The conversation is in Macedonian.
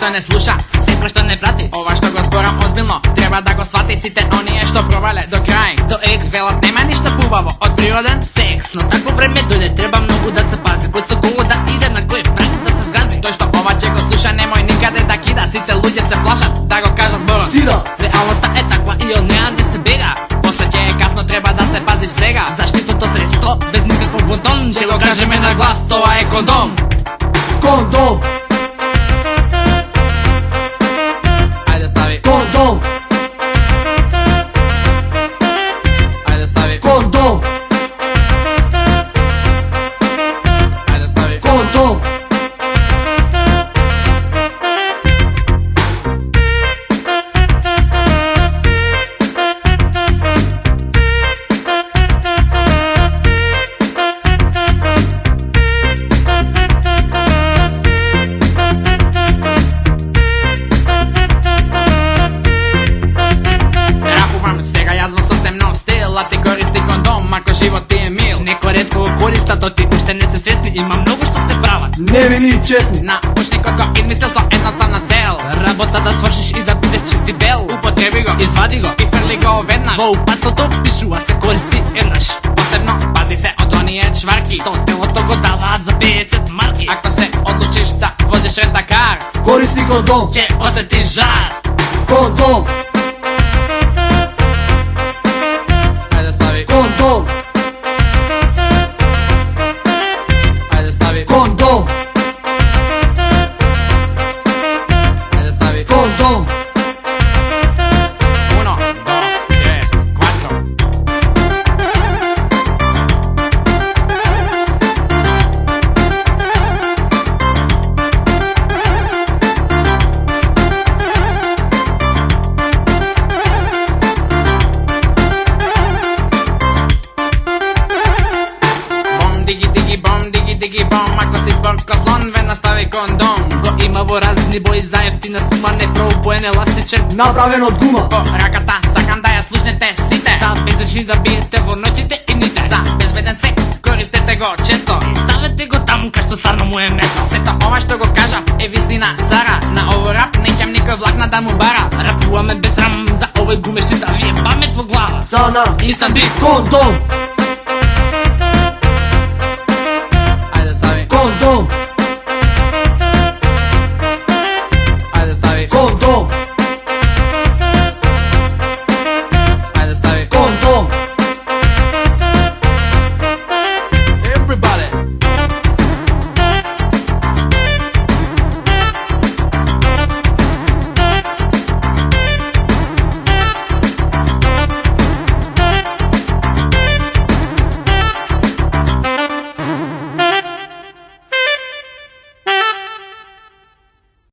што не слуша, секој што не прати ова што го зборам озбилно, треба да го свати. Сите оние што провале до крај, до екс, велат нема ништо пубаво од природен секс, но такво време дојде, треба многу да се пази. Кој со кого да иде, на кој прак да се згази. Тој што ова ќе го слуша, немој никаде да кида. Сите луѓе се плашат да го кажа зборот. Реалноста е таква и од неа не се бега. После ќе е касно, треба да се пазиш сега. Заштитното средство без никаков бутон, ќе го кажеме на глас, тоа е кондом. Кондом. Ајде стави Кондом. Ајде стави Кондом. Ајде стави Кондом. То ти уште не се свесни, има многу што се прават Невини и честни. Научникот го измислил со едноставна цел, работа да свршиш и да бидеш чисти бел. Употреби го, извади го и фрли го веднаш. Во упасото пишува се користи еднаш. Посебно пази се од оние чварки што телото го даваат за 50 марки. Ако се одлучиш да возиш рентакар, Користи кондом. ќе осетиш жар. Кондом. Ајде стави Кондом. Кондом. Ајde стави Кондом. 1, 2, 3, 4. Дigi бом, ако си спорт кослон, ве настави кондом. Го има во разни бои, за ефтина сума, не пробоен еластичен, Направен од гума. по раката, сакам да ја слушнете сите. За безречни да биете во ноќите и дните. За безбеден секс, користете го често и ставете го таму кај што стварно му е место. Сето ова што го кажа е вистина стара. На овој рап неќам никој влакна да му бара. Рапуваме без срам за овој гумешни, да ви е памет во глава. Сана. Инстант бит. Кондом. Ајде стави Кондом.